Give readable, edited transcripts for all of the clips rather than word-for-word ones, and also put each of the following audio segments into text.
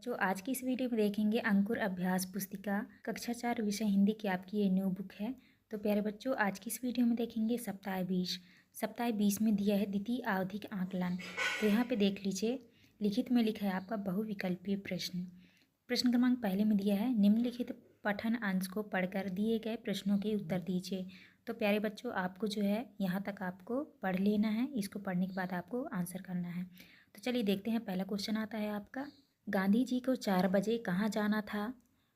जो आज की इस वीडियो में देखेंगे अंकुर अभ्यास पुस्तिका कक्षा 4 विषय हिंदी की आपकी ये न्यू बुक है। तो प्यारे बच्चों, आज की इस वीडियो में देखेंगे सप्ताह 20 में दिया है द्वितीय आवधिक आकलन। तो यहाँ पे देख लीजिए, लिखित में लिखा है आपका बहुविकल्पीय प्रश्न। प्रश्न क्रमांक पहले में दिया है निम्नलिखित पठन अंश को पढ़कर दिए गए प्रश्नों के उत्तर दीजिए। तो प्यारे बच्चों, आपको जो है यहाँ तक आपको पढ़ लेना है। इसको पढ़ने के बाद आपको आंसर करना है। तो चलिए देखते हैं। पहला क्वेश्चन आता है आपका, गांधी जी को 4 बजे कहाँ जाना था।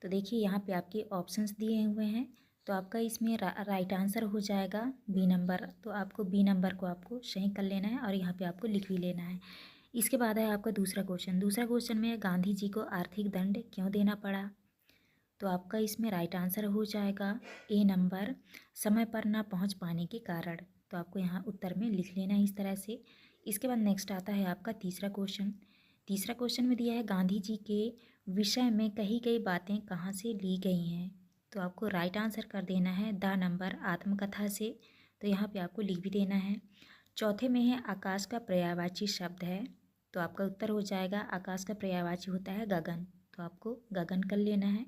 तो देखिए यहाँ पे आपके ऑप्शंस दिए हुए हैं। तो आपका इसमें राइट आंसर हो जाएगा बी नंबर। तो आपको बी नंबर को आपको सही कर लेना है और यहाँ पे आपको लिख भी लेना है। इसके बाद है आपका दूसरा क्वेश्चन में गांधी जी को आर्थिक दंड क्यों देना पड़ा। तो आपका इसमें राइट आंसर हो जाएगा ए नंबर, समय पर ना पहुंच पाने के कारण। तो आपको यहाँ उत्तर में लिख लेना है इस तरह से। इसके बाद नेक्स्ट आता है आपका तीसरा क्वेश्चन में दिया है गांधी जी के विषय में कही गई बातें कहाँ से ली गई हैं। तो आपको राइट आंसर कर देना है द नंबर, आत्मकथा से। तो यहाँ पे आपको लिख भी देना है। चौथे में है आकाश का पर्यायवाची शब्द है। तो आपका उत्तर हो जाएगा आकाश का पर्यायवाची होता है गगन। तो आपको गगन कर लेना है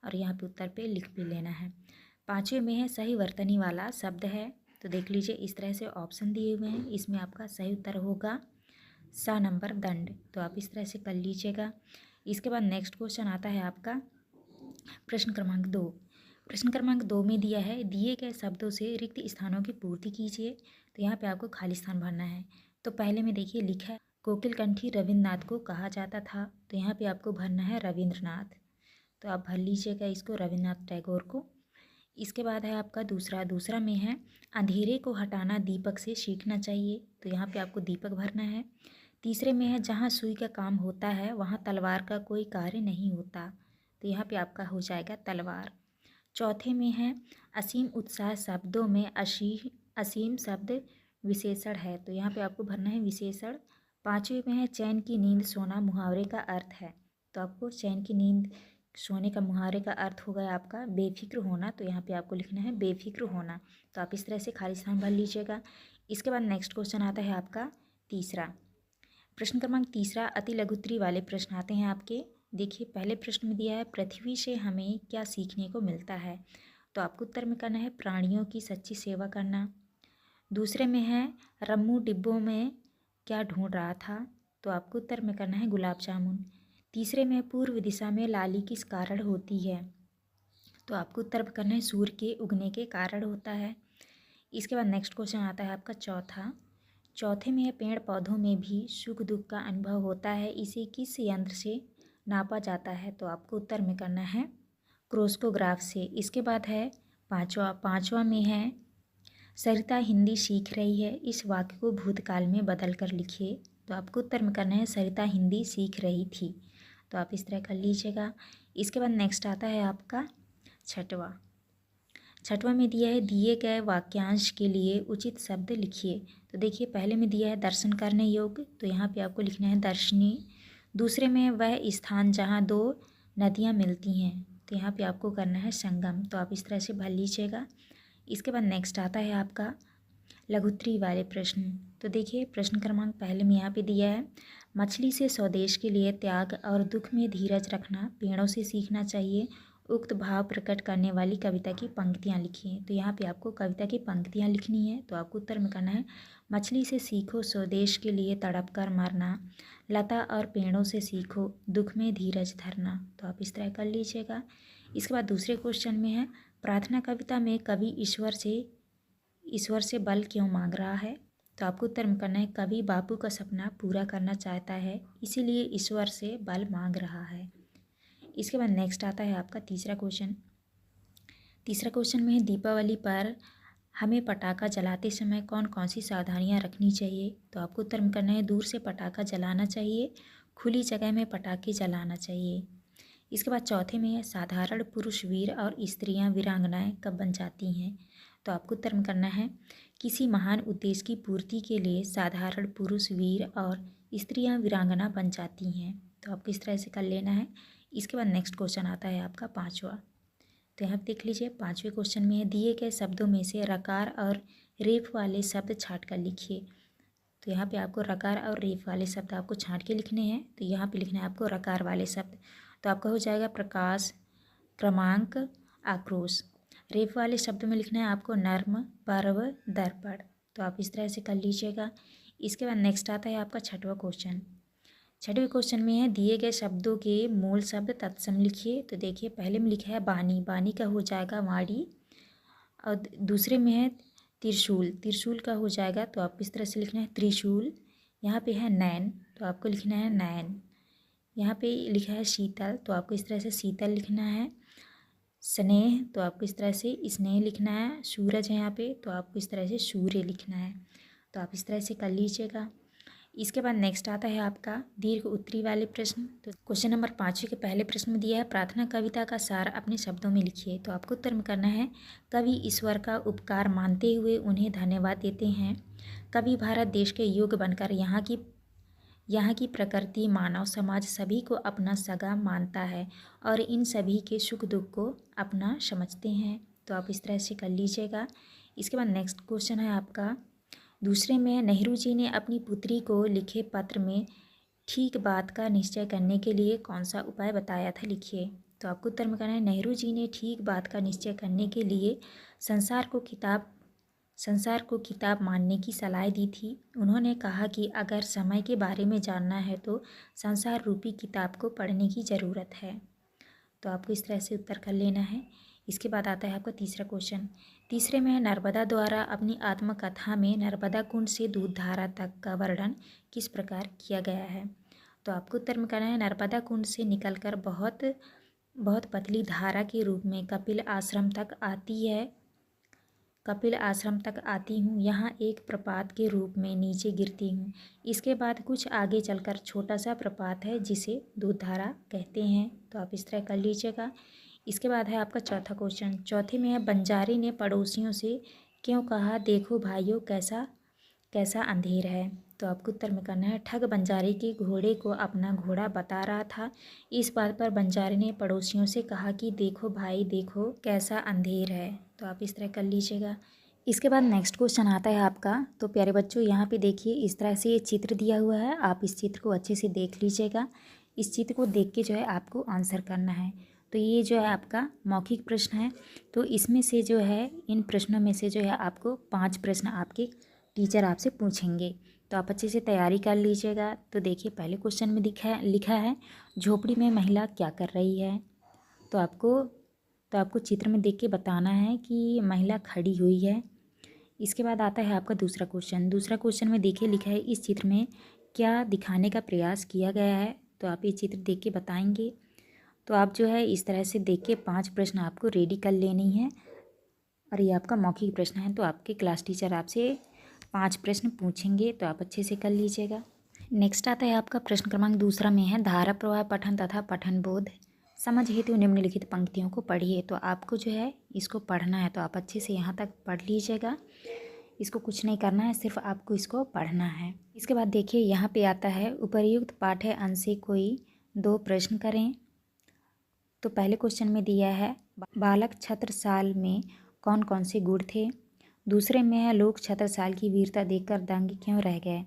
और यहाँ पे उत्तर पे लिख भी लेना है। पाँचवें में है सही वर्तनी वाला शब्द है। तो देख लीजिए, इस तरह से ऑप्शन दिए हुए हैं। इसमें आपका सही उत्तर होगा सा नंबर, दंड। तो आप इस तरह से कर लीजिएगा। इसके बाद नेक्स्ट क्वेश्चन आता है आपका प्रश्न क्रमांक 2 में दिया है दिए गए शब्दों से रिक्त स्थानों की पूर्ति कीजिए। तो यहाँ पे आपको खाली स्थान भरना है। तो पहले में देखिए लिखा है कोकिलकंठी रविन्द्रनाथ को कहा जाता था। तो यहाँ पे आपको भरना है रविंद्रनाथ। तो आप भर लीजिएगा इसको, रविन्द्रनाथ टैगोर को। इसके बाद है आपका दूसरा में है अंधेरे को हटाना दीपक से सीखना चाहिए। तो यहाँ पे आपको दीपक भरना है। तीसरे में है जहाँ सुई का काम होता है वहाँ तलवार का कोई कार्य नहीं होता। तो यहाँ पे आपका हो जाएगा तलवार। चौथे में है असीम उत्साह शब्दों में असीम शब्द विशेषण है। तो यहाँ पे आपको भरना है विशेषण। पाँचवें में है चैन की नींद सोना मुहावरे का अर्थ है। तो आपको चैन की नींद सोने का मुहावरे का अर्थ हो गया आपका बेफिक्र होना। तो यहाँ पे आपको लिखना है बेफिक्र होना। तो आप इस तरह से खाली स्थान भर लीजिएगा। इसके बाद नेक्स्ट क्वेश्चन आता है आपका प्रश्न क्रमांक तीसरा अति लघुत्तरी वाले प्रश्न आते हैं आपके। देखिए पहले प्रश्न में दिया है पृथ्वी से हमें क्या सीखने को मिलता है। तो आपको उत्तर में करना है प्राणियों की सच्ची सेवा करना। दूसरे में है रम्मू डिब्बों में क्या ढूंढ रहा था। तो आपको उत्तर में करना है गुलाब जामुन। तीसरे में पूर्व दिशा में लाली किस कारण होती है। तो आपको उत्तर में करना है सूर्य के उगने के कारण होता है। इसके बाद नेक्स्ट क्वेश्चन आता है आपका चौथे में है पेड़ पौधों में भी सुख दुख का अनुभव होता है, इसे किस यंत्र से नापा जाता है। तो आपको उत्तर में करना है क्रोस्कोग्राफ से। इसके बाद है पांचवा में है सरिता हिंदी सीख रही है, इस वाक्य को भूतकाल में बदल कर लिखिए। तो आपको उत्तर में करना है सरिता हिंदी सीख रही थी। तो आप इस तरह कर लीजिएगा। इसके बाद नेक्स्ट आता है आपका छठवां में दिया है दिए गए वाक्यांश के लिए उचित शब्द लिखिए। तो देखिए पहले में दिया है दर्शन करने योग्य। तो यहाँ पे आपको लिखना है दर्शनी। दूसरे में है वह स्थान जहाँ दो नदियाँ मिलती हैं। तो यहाँ पे आपको करना है संगम। तो आप इस तरह से भर लीजिएगा। इसके बाद नेक्स्ट आता है आपका लघुत्तरी वाले प्रश्न। तो देखिए प्रश्न क्रमांक पहले में यहाँ पे दिया है मछली से स्वदेश के लिए त्याग और दुख में धीरज रखना पेड़ों से सीखना चाहिए, उक्त भाव प्रकट करने वाली कविता की पंक्तियाँ लिखिए। तो यहाँ पे आपको कविता की पंक्तियाँ लिखनी है। तो आपको उत्तर में करना है मछली से सीखो स्वदेश के लिए तड़प कर मरना, लता और पेड़ों से सीखो दुख में धीरज धरना। तो आप इस तरह कर लीजिएगा। इसके बाद दूसरे क्वेश्चन में है प्रार्थना कविता में कवि ईश्वर से बल क्यों मांग रहा है। तो आपको उत्तर में करना है कवि बापू का सपना पूरा करना चाहता है, इसीलिए ईश्वर से बल मांग रहा है। इसके बाद नेक्स्ट आता है आपका तीसरा क्वेश्चन में है दीपावली पर हमें पटाखा जलाते समय कौन कौन सी सावधानियां रखनी चाहिए। तो आपको उत्तर में करना है दूर से पटाखा जलाना चाहिए, खुली जगह में पटाखे जलाना चाहिए। इसके बाद चौथे में है साधारण पुरुष वीर और स्त्रियां वीरांगनाएं कब बन जाती हैं। तो आपको उत्तर में करना है किसी महान उद्देश्य की पूर्ति के लिए साधारण पुरुष वीर और स्त्रियां वीरांगना बन जाती हैं। तो आपको इस तरह से कर लेना है। इसके बाद नेक्स्ट क्वेश्चन आता है आपका पाँचवा। तो यहाँ देख लीजिए पाँचवें क्वेश्चन में है दिए गए शब्दों में से रकार और रेफ वाले शब्द छाट कर लिखिए। तो तो यहाँ पे आपको रकार और रेफ वाले शब्द आपको छांट के लिखने हैं। तो यहाँ पे लिखना है आपको रकार वाले शब्द। तो आपका हो जाएगा प्रकाश, क्रमांक, आक्रोश। रेफ वाले शब्द में लिखना है आपको नर्म, पर्व, दर्पण। तो आप इस तरह से कर लीजिएगा। इसके बाद नेक्स्ट आता है आपका छठवां क्वेश्चन। छठवें क्वेश्चन में है दिए गए शब्दों के मूल शब्द तत्सम लिखिए। तो देखिए पहले में लिखा है बानी, बानी का हो जाएगा वाणी। और दूसरे में है त्रिशूल, त्रिशूल का हो जाएगा तो आपको इस तरह से लिखना है त्रिशूल। यहाँ पे है नैन, तो आपको लिखना है नैन। यहाँ पे लिखा है शीतल, तो आपको इस तरह से शीतल लिखना है। स्नेह, तो आपको इस तरह से स्नेह लिखना है। सूरज है यहाँ पे, तो आपको इस तरह से सूर्य लिखना है। तो आप इस तरह से कर लीजिएगा। इसके बाद नेक्स्ट आता है आपका दीर्घ उत्तरी वाले प्रश्न। तो क्वेश्चन नंबर 5 के पहले प्रश्न में दिया है प्रार्थना कविता का सार अपने शब्दों में लिखिए। तो आपको उत्तर में करना है कवि ईश्वर का उपकार मानते हुए उन्हें धन्यवाद देते हैं। कवि भारत देश के योग्य बनकर यहाँ की प्रकृति, मानव समाज सभी को अपना सगा मानता है और इन सभी के सुख दुख को अपना समझते हैं। तो आप इस तरह से कर लीजिएगा। इसके बाद नेक्स्ट क्वेश्चन है आपका दूसरे में नेहरू जी ने अपनी पुत्री को लिखे पत्र में ठीक बात का निश्चय करने के लिए कौन सा उपाय बताया था, लिखिए। तो आपको उत्तर में करना है नेहरू जी ने ठीक बात का निश्चय करने के लिए संसार को किताब मानने की सलाह दी थी। उन्होंने कहा कि अगर समय के बारे में जानना है तो संसार रूपी किताब को पढ़ने की ज़रूरत है। तो आपको इस तरह से उत्तर कर लेना है। इसके बाद आता है आपका तीसरा क्वेश्चन। तीसरे में है नर्मदा द्वारा अपनी आत्मकथा में नर्मदा कुंड से दूधधारा तक का वर्णन किस प्रकार किया गया है। तो आपको उत्तर में करना है नर्मदा कुंड से निकलकर बहुत पतली धारा के रूप में कपिल आश्रम तक आती हूँ। यहाँ एक प्रपात के रूप में नीचे गिरती हूँ। इसके बाद कुछ आगे चलकर छोटा सा प्रपात है जिसे दूधधारा कहते हैं। तो आप इस तरह कर लीजिएगा। इसके बाद है आपका चौथा क्वेश्चन। चौथे में है बंजारे ने पड़ोसियों से क्यों कहा देखो भाइयों कैसा कैसा अंधेर है। तो आपको उत्तर में करना है ठग बंजारे के घोड़े को अपना घोड़ा बता रहा था। इस बात पर बंजारे ने पड़ोसियों से कहा कि देखो भाई देखो कैसा अंधेर है। तो आप इस तरह कर लीजिएगा। इसके बाद नेक्स्ट क्वेश्चन आता है आपका। तो प्यारे बच्चों यहाँ पे देखिए इस तरह से ये चित्र दिया हुआ है। आप इस चित्र को अच्छे से देख लीजिएगा। इस चित्र को देख के जो है आपको आंसर करना है। तो ये जो है आपका मौखिक प्रश्न है। तो इसमें से जो है इन प्रश्नों में से जो है आपको 5 प्रश्न आपके टीचर आपसे पूछेंगे। तो आप अच्छे से तैयारी कर लीजिएगा। तो देखिए पहले क्वेश्चन में लिखा है झोपड़ी में महिला क्या कर रही है। तो आपको चित्र में देख के बताना है कि महिला खड़ी हुई है। इसके बाद आता है आपका दूसरा क्वेश्चन। दूसरा क्वेश्चन में देखिए लिखा है इस चित्र में क्या दिखाने का प्रयास किया गया है। तो आप ये चित्र देख के बताएंगे। तो आप जो है इस तरह से देख के 5 प्रश्न आपको रेडी कर लेनी है। और ये आपका मौखिक प्रश्न है। तो आपके क्लास टीचर आपसे 5 प्रश्न पूछेंगे। तो आप अच्छे से कर लीजिएगा। नेक्स्ट आता है आपका प्रश्न क्रमांक दूसरा में है धारा प्रवाह पठन तथा पठन बोध समझ हेतु निम्नलिखित पंक्तियों को पढ़िए। तो आपको जो है इसको पढ़ना है। तो आप अच्छे से यहाँ तक पढ़ लीजिएगा। इसको कुछ नहीं करना है, सिर्फ आपको इसको पढ़ना है। इसके बाद देखिए यहाँ पे आता है उपर्युक्त पाठ्य अंश से कोई 2 प्रश्न करें। तो पहले क्वेश्चन में दिया है बालक छत्रसाल में कौन कौन से गुण थे। दूसरे में है लोग छत्रसाल की वीरता देखकर दंग क्यों रह गए।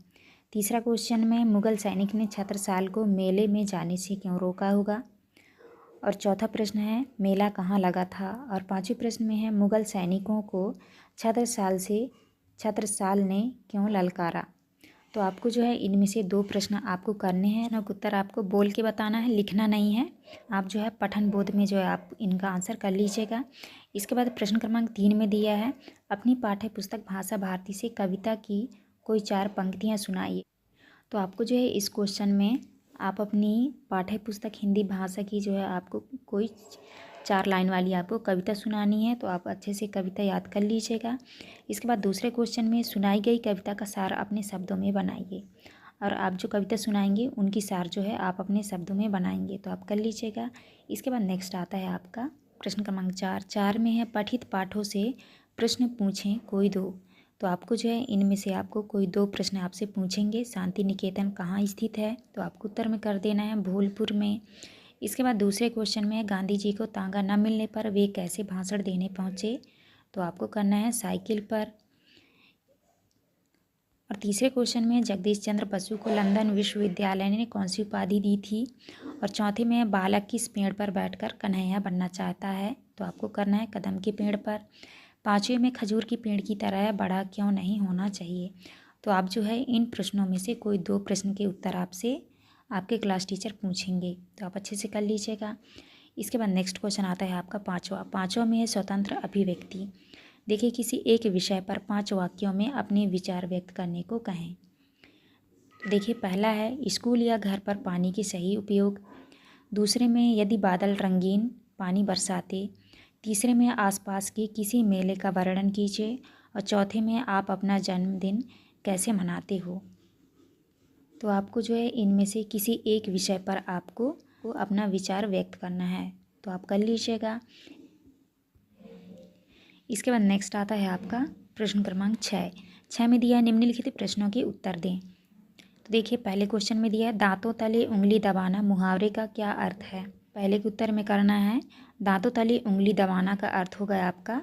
तीसरा क्वेश्चन में मुगल सैनिक ने छत्रसाल को मेले में जाने से क्यों रोका होगा। और चौथा प्रश्न है मेला कहाँ लगा था। और 5वें प्रश्न में है मुगल सैनिकों को छत्रसाल ने क्यों ललकारा। तो आपको जो है इनमें से 2 प्रश्न आपको करने हैं ना, उत्तर आपको बोल के बताना है, लिखना नहीं है। आप जो है पठन बोध में जो है आप इनका आंसर कर लीजिएगा। इसके बाद प्रश्न क्रमांक 3 में दिया है अपनी पाठ्य पुस्तक भाषा भारती से कविता की कोई 4 पंक्तियाँ सुनाइए। तो आपको जो है इस क्वेश्चन में आप अपनी पाठ्य पुस्तक हिंदी भाषा की जो है आपको कोई 4 लाइन वाली आपको कविता सुनानी है। तो आप अच्छे से कविता याद कर लीजिएगा। इसके बाद दूसरे क्वेश्चन में सुनाई गई कविता का सार अपने शब्दों में बनाइए। और आप जो कविता सुनाएंगे उनकी सार जो है आप अपने शब्दों में बनाएंगे। तो आप कर लीजिएगा। इसके बाद नेक्स्ट आता है आपका प्रश्न क्रमांक 4 में है पठित पाठों से प्रश्न पूछें कोई 2। तो आपको जो है इनमें से आपको कोई 2 प्रश्न आपसे पूछेंगे। शांति निकेतन कहाँ स्थित है। तो आपको उत्तर में कर देना है भूलपुर में। इसके बाद दूसरे क्वेश्चन में गांधी जी को तांगा न मिलने पर वे कैसे भाषण देने पहुँचे। तो आपको करना है साइकिल पर। और तीसरे क्वेश्चन में जगदीश चंद्र बसु को लंदन विश्वविद्यालय ने कौन सी उपाधि दी थी। और चौथे में बालक किस पेड़ पर बैठकर कन्हैया बनना चाहता है, तो आपको करना है कदम के पेड़ पर। पाँचवें में खजूर की पेड़ की तरह बड़ा क्यों नहीं होना चाहिए। तो आप जो है इन प्रश्नों में से कोई 2 प्रश्न के उत्तर आपसे आपके क्लास टीचर पूछेंगे, तो आप अच्छे से कर लीजिएगा। इसके बाद नेक्स्ट क्वेश्चन आता है आपका पाँचवा में है स्वतंत्र अभिव्यक्ति। देखिए, किसी एक विषय पर 5 वाक्यों में अपने विचार व्यक्त करने को कहें। देखिए, पहला है स्कूल या घर पर पानी के सही उपयोग। दूसरे में यदि बादल रंगीन पानी बरसाते। तीसरे में आसपास के किसी मेले का वर्णन कीजिए। और चौथे में आप अपना जन्मदिन कैसे मनाते हो। तो आपको जो है इनमें से किसी एक विषय पर आपको अपना विचार व्यक्त करना है, तो आप कर लीजिएगा। इसके बाद नेक्स्ट आता है आपका प्रश्न क्रमांक 6 में दिया है निम्नलिखित प्रश्नों के उत्तर दें। तो देखिए, पहले क्वेश्चन में दिया है दांतों तले उंगली दबाना मुहावरे का क्या अर्थ है। पहले के उत्तर में करना है दांतों तले उंगली दबाना का अर्थ होगा आपका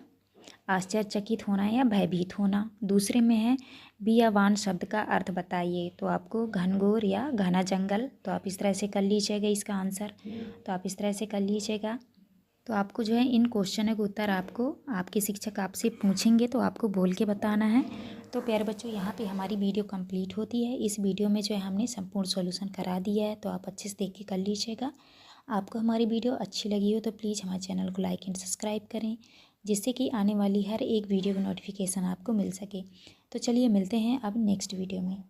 आश्चर्यचकित होना या भयभीत होना। दूसरे में है बियावान शब्द का अर्थ बताइए, तो आपको घनघोर या घना जंगल, तो आप इस तरह से कर लीजिएगा इसका आंसर, तो आप इस तरह से कर लीजिएगा। तो आपको जो है इन क्वेश्चनों के उत्तर आपको आपके शिक्षक आपसे पूछेंगे, तो आपको बोल के बताना है। तो प्यारे बच्चों, यहाँ पे हमारी वीडियो कंप्लीट होती है। इस वीडियो में जो है हमने संपूर्ण सॉल्यूशन करा दिया है, तो आप अच्छे से देख के कर लीजिएगा। आपको हमारी वीडियो अच्छी लगी हो तो प्लीज़ हमारे चैनल को लाइक एंड सब्सक्राइब करें, जिससे कि आने वाली हर एक वीडियो का नोटिफिकेशन आपको मिल सके। तो चलिए मिलते हैं अब नेक्स्ट वीडियो में।